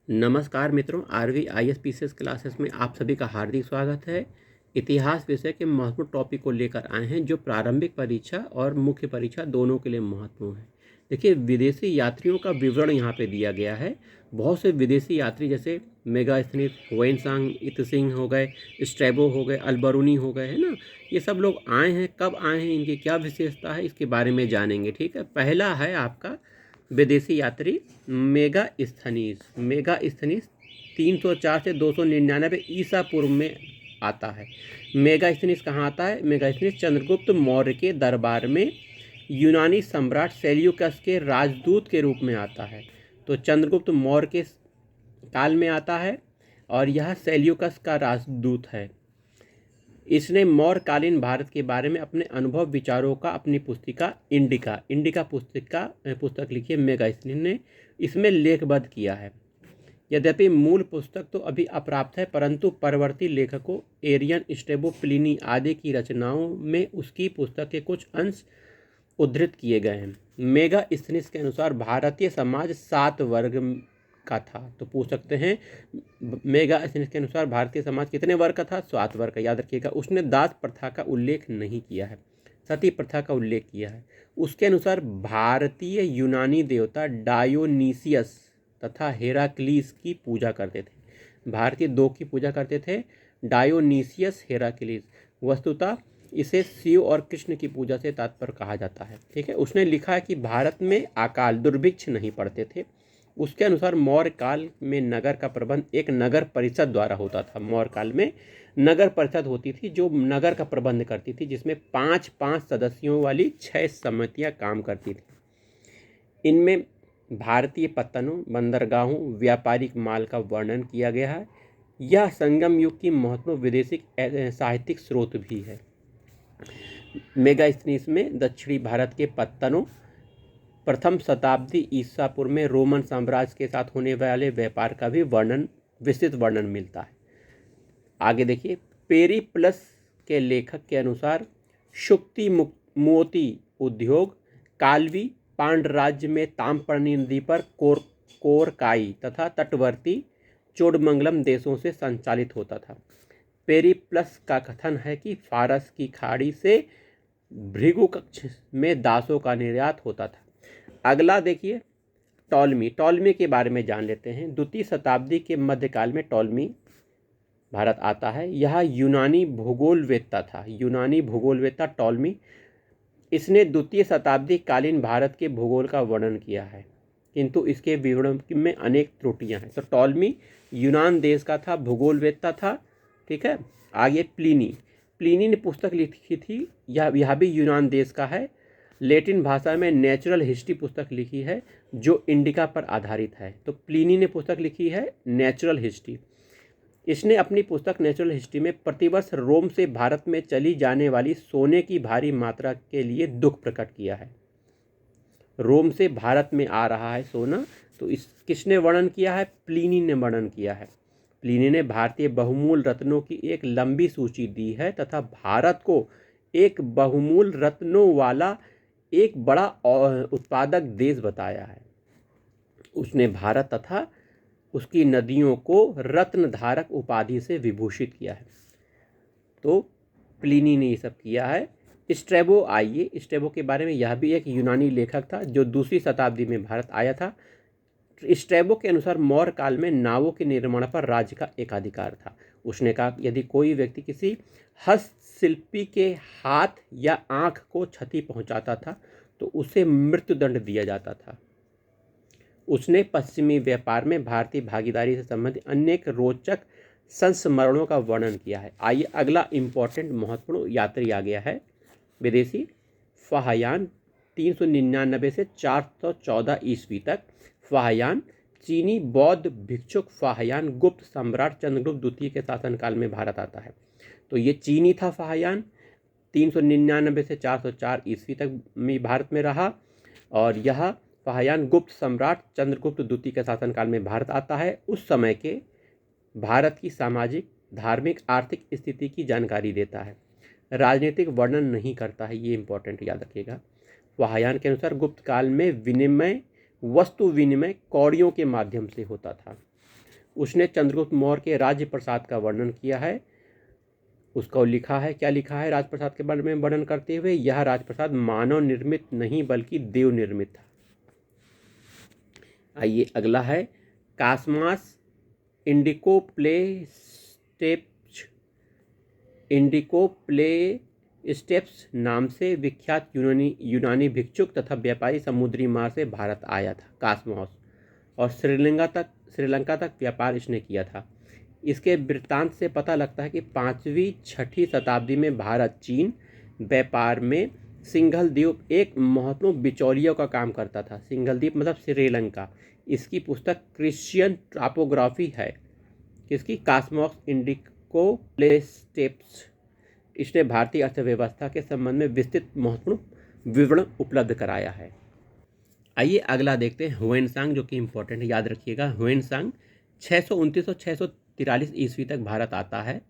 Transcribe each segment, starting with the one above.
नमस्कार मित्रों, RV ISPCS classes में आप सभी का हार्दिक स्वागत है। इतिहास विषय के महत्वपूर्ण टॉपिक को लेकर आए हैं जो प्रारंभिक परीक्षा और मुख्य परीक्षा दोनों के लिए महत्वपूर्ण है। देखिए, विदेशी यात्रियों का विवरण यहाँ पे दिया गया है। बहुत से विदेशी यात्री जैसे मेगास्थनीज, हुएनसांग, इतसिंग हो गए, स्ट्रैबो हो गए, अल्बरूनी हो गए, है ना। ये सब लोग आए हैं, कब आए हैं, इनकी क्या विशेषता है, इसके बारे में जानेंगे। ठीक है, पहला है आपका विदेशी यात्री मेगास्थनीज 304 से 299 ईसा पूर्व में आता है। मेगास्थनीज कहाँ आता है? मेगास्थनीज चंद्रगुप्त मौर्य के दरबार में यूनानी सम्राट सेल्यूकस के राजदूत के रूप में आता है। तो चंद्रगुप्त मौर्य के काल में आता है और यह सेल्यूकस का राजदूत है। इसने मौर्यकालीन भारत के बारे में अपने अनुभव विचारों का अपनी पुस्तिका इंडिका पुस्तक लिखी है मेगास्थनीज ने। इसमें लेखबद्ध किया है। यद्यपि मूल पुस्तक तो अभी अप्राप्त है, परंतु परवर्ती लेखकों एरियन, स्ट्रैबो, प्लिनी आदि की रचनाओं में उसकी पुस्तक के कुछ अंश उद्धृत किए गए हैं। मेगास्थनीज के अनुसार भारतीय समाज 7 वर्ग का था। तो पूछ सकते हैं, मेगास्थनीज के अनुसार भारतीय समाज कितने वर्ग का था? 7 वर्ग का। याद रखिएगा। उसने दास प्रथा का उल्लेख नहीं किया है, सती प्रथा का उल्लेख किया है। उसके अनुसार भारतीय यूनानी देवता डायोनीसियस तथा हेराक्लीस की पूजा करते थे। भारतीय 2 की पूजा करते थे, डायोनीसियस, हेराक्लीस। वस्तुतः इसे शिव और कृष्ण की पूजा से तात्पर्य कहा जाता है। ठीक है। उसने लिखा है कि भारत में अकाल दुर्भिक्ष नहीं पड़ते थे। उसके अनुसार मौर्य काल में नगर का प्रबंध एक नगर परिषद द्वारा होता था। मौर्य काल में नगर परिषद होती थी जो नगर का प्रबंध करती थी, जिसमें 5-5 सदस्यों वाली 6 समितियां काम करती थी। इनमें भारतीय पत्तनों, बंदरगाहों, व्यापारिक माल का वर्णन किया गया है। यह संगम युग की महत्वपूर्ण विदेशी साहित्यिक स्रोत भी है। मेगास्थनीज में दक्षिणी भारत के पत्तनों, प्रथम शताब्दी ईसा पूर्व में रोमन साम्राज्य के साथ होने वाले व्यापार का भी विस्तृत वर्णन मिलता है। आगे देखिए, पेरीप्लस के लेखक के अनुसार शुक्ति मोती उद्योग कालवी पांड्य में ताम्रपर्णी नदी पर कोरकाई तथा तटवर्ती चोडमंगलम देशों से संचालित होता था। पेरीप्लस का कथन है कि फारस की खाड़ी से भृगुकक्ष में दासों का निर्यात होता था। अगला देखिए, टॉलमी के बारे में जान लेते हैं। द्वितीय शताब्दी के मध्यकाल में टॉलमी भारत आता है। यह यूनानी भूगोलवेत्ता टॉलमी। इसने द्वितीय शताब्दी कालीन भारत के भूगोल का वर्णन किया है, किंतु इसके विवरण में अनेक त्रुटियां हैं। तो टॉलमी यूनान देश का था, भूगोलवेत्ता था। ठीक है। आगे प्लिनी ने पुस्तक लिखी थी, यह भी यूनान देश का है। लैटिन भाषा में नेचुरल हिस्ट्री पुस्तक लिखी है जो इंडिका पर आधारित है। तो प्लिनी ने पुस्तक लिखी है नेचुरल हिस्ट्री। इसने अपनी पुस्तक नेचुरल हिस्ट्री में प्रतिवर्ष रोम से भारत में चली जाने वाली सोने की भारी मात्रा के लिए दुख प्रकट किया है। रोम से भारत में आ रहा है सोना, तो किसने वर्णन किया है? प्लिनी ने वर्णन किया है। प्लिनी ने भारतीय बहुमूल रत्नों की एक लंबी सूची दी है तथा भारत को एक बहुमूल रत्नों वाला एक बड़ा उत्पादक देश बताया है। उसने भारत तथा उसकी नदियों को रत्न धारक उपाधि से विभूषित किया है। तो प्लिनी ने ये सब किया है। स्ट्रैबो के बारे में, यह भी एक यूनानी लेखक था जो 2वीं शताब्दी में भारत आया था। स्ट्रैबो के अनुसार मौर्य काल में नावों के निर्माण पर राज्य का एकाधिकार था। उसने कहा यदि कोई व्यक्ति किसी हस्तशिल्पी के हाथ या आंख को क्षति पहुंचाता था तो उसे मृत्युदंड दिया जाता था। उसने पश्चिमी व्यापार में भारतीय भागीदारी से संबंधित अनेक रोचक संस्मरणों का वर्णन किया है। आइए, अगला इंपॉर्टेंट महत्वपूर्ण यात्री आ गया है विदेशी, फाहयान 399 से 414 ईस्वी तक। फाहयान चीनी बौद्ध भिक्षुक फाहयान गुप्त सम्राट चंद्रगुप्त द्वितीय के शासनकाल में भारत आता है। तो ये चीनी था फाहयान, 399 से 404 ईस्वी तक भारत में रहा। और यह फाहयान गुप्त सम्राट चंद्रगुप्त द्वितीय के शासनकाल में भारत आता है। उस समय के भारत की सामाजिक, धार्मिक, आर्थिक स्थिति की जानकारी देता है। राजनीतिक वर्णन नहीं करता है, ये इंपॉर्टेंट याद रखिएगा। फाहयान के अनुसार गुप्त काल में वस्तु विनिमय कौड़ियों के माध्यम से होता था। उसने चंद्रगुप्त मौर्य के राज्य प्रसाद का वर्णन किया है। उसको लिखा है, क्या लिखा है राजप्रसाद के बारे में वर्णन करते हुए, यह राजप्रसाद मानव निर्मित नहीं बल्कि देव निर्मित था। आइए अगला है कास्मास इंडिकोप्लेस्टेप्स नाम से विख्यात यूनानी भिक्षुक तथा व्यापारी समुद्री मार्ग से भारत आया था कास्मोस, और श्रीलंका तक व्यापार इसने किया था। इसके वृत्तांत से पता लगता है कि 5वीं-6ठी शताब्दी में भारत चीन व्यापार में सिंघल द्वीप एक महत्वपूर्ण बिचौलियों का काम करता था। सिंघल द्वीप मतलब श्रीलंका। इसकी पुस्तक क्रिश्चियन टापोग्राफी है, किसकी, कास्मोस इंडिकोप्लेस्टेप्स। इसने भारतीय अर्थव्यवस्था के संबंध में विस्तृत महत्वपूर्ण विवरण उपलब्ध कराया है। आइए अगला देखते हैं ह्वेनसांग, जो कि इंपॉर्टेंट है, याद रखिएगा। ह्वेनसांग 629 और 643 ईस्वी तक भारत आता है।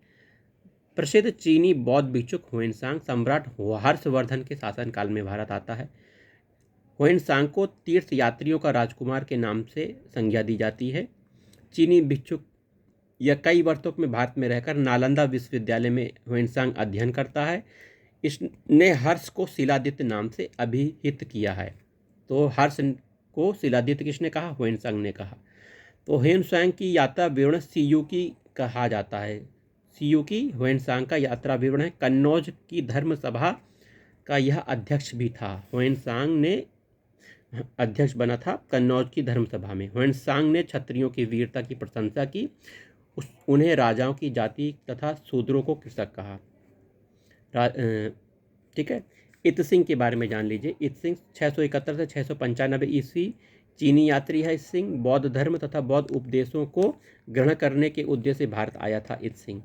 प्रसिद्ध चीनी बौद्ध भिक्षुक ह्वेनसांग सम्राट हर्षवर्धन के शासनकाल में भारत आता है। ह्वेनसांग को तीर्थ यात्रियों का राजकुमार के नाम से संज्ञा दी जाती है। चीनी भिक्षुक यह कई वर्षों में भारत में रहकर नालंदा विश्वविद्यालय में ह्वेनसांग अध्ययन करता है। इसने हर्ष को शिलादित्य नाम से अभिहित किया है। तो हर्ष को शिलादित्य किसने कहा, ह्वेनसांग ने कहा। तो ह्वेनसांग की यात्रा विवरण सीयूकी कहा जाता है। सीयूकी ह्वेनसांग का यात्रा विवरण है। कन्नौज की धर्म सभा का यह अध्यक्ष भी था। ह्वेनसांग ने अध्यक्ष बना था कन्नौज की धर्म सभा में। ह्वेनसांग ने क्षत्रियों की वीरता की प्रशंसा की। उन्हें राजाओं की जाति तथा शूद्रों को कृषक कहा। ठीक है। इत सिंह के बारे में जान लीजिए। इत सिंह 671 से 695 ईस्वी चीनी यात्री है। इत सिंह बौद्ध धर्म तथा बौद्ध उपदेशों को ग्रहण करने के उद्देश्य से भारत आया था। इत सिंह,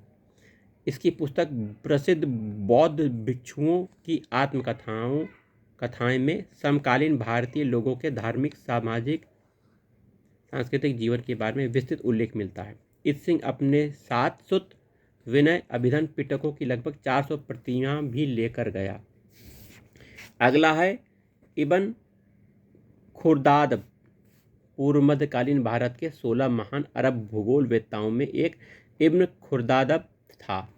इसकी पुस्तक प्रसिद्ध बौद्ध भिक्षुओं की कथाएं में समकालीन भारतीय लोगों के धार्मिक, सामाजिक, सांस्कृतिक जीवन के बारे में विस्तृत उल्लेख मिलता है। इत सिंह अपने साथ सुत, विनय, अभिधन पिटकों की लगभग 400 प्रतियां भी लेकर गया। अगला है इब्न खुर्दाद। पूर्व मध्यकालीन भारत के 16 महान अरब भूगोलवेत्ताओं में एक इब्न खुर्दाद था।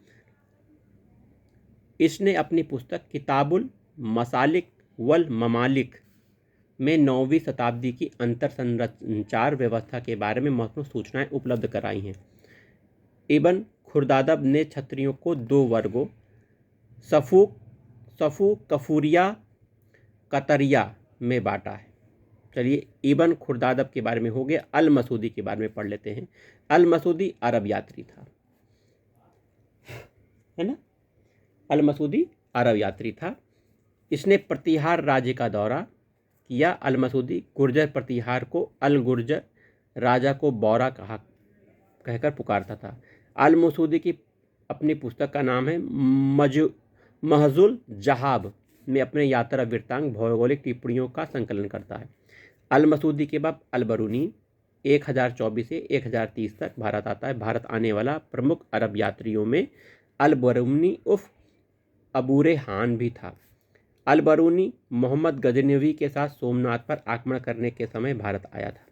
इसने अपनी पुस्तक किताबुल मसालिक वल ममालिक में 9वीं शताब्दी की अंतर संचार व्यवस्था के बारे में महत्वपूर्ण सूचनाएं उपलब्ध कराई हैं। इब्न खुर्दाद ने क्षत्रियों को 2 वर्गों सफू कफूरिया कतरिया में बांटा है। चलिए इब्न खुर्दाद के बारे में हो गया। अल मसूदी के बारे में पढ़ लेते हैं। अल मसूदी अरब यात्री था, है ना। अल मसूदी अरब यात्री था। इसने प्रतिहार राज्य का दौरा किया। अल मसूदी गुर्जर प्रतिहार को अल गुर्जर, राजा को बौरा कहकर पुकारता था। अल मसूदी की अपनी पुस्तक का नाम है महजुल जहाब में अपने यात्रा वृत्तांत भौगोलिक टिप्पणियों का संकलन करता है। अल मसूदी के बाद अल बरूनी 1024 से 1030 तक भारत आता है। भारत आने वाला प्रमुख अरब यात्रियों में अल बरूनी उर्फ अबूरे हान भी था। अल बरूनी मोहम्मद गजनवी के साथ सोमनाथ पर आक्रमण करने के समय भारत आया था।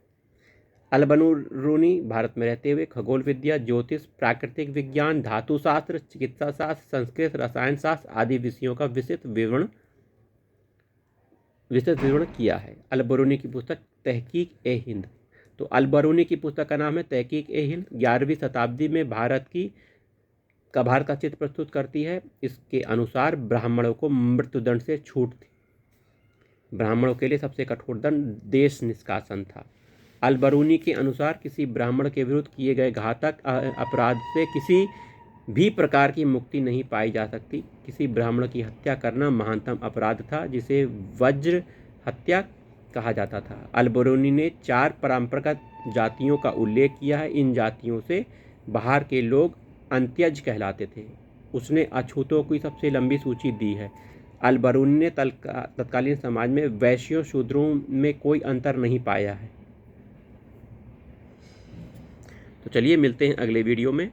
अल बरूनी भारत में रहते हुए खगोल विद्या, ज्योतिष, प्राकृतिक विज्ञान, धातुशास्त्र, चिकित्सा शास्त्र, संस्कृत, रसायन शास्त्र आदि विषयों का विस्तृत विवरण किया है। अल बरूनी की पुस्तक तहकीक ए हिंद। तो अल बरूनी की पुस्तक का नाम है तहकीक ए हिंद। 11वीं शताब्दी में भारत का चित्र प्रस्तुत करती है। इसके अनुसार ब्राह्मणों को मृत्युदंड से छूट थी। ब्राह्मणों के लिए सबसे कठोर दंड देश निष्कासन था। अल बरूनी के अनुसार किसी ब्राह्मण के विरुद्ध किए गए घातक अपराध से किसी भी प्रकार की मुक्ति नहीं पाई जा सकती। किसी ब्राह्मण की हत्या करना महानतम अपराध था, जिसे वज्र हत्या कहा जाता था। अल बरूनी ने 4 परंपरागत जातियों का उल्लेख किया है। इन जातियों से बाहर के लोग अंत्यज कहलाते थे। उसने अछूतों की सबसे लंबी सूची दी है। अल बरूनी ने तत्कालीन समाज में वैश्यों शूद्रों में कोई अंतर नहीं पाया है। तो चलिए मिलते हैं अगले वीडियो में।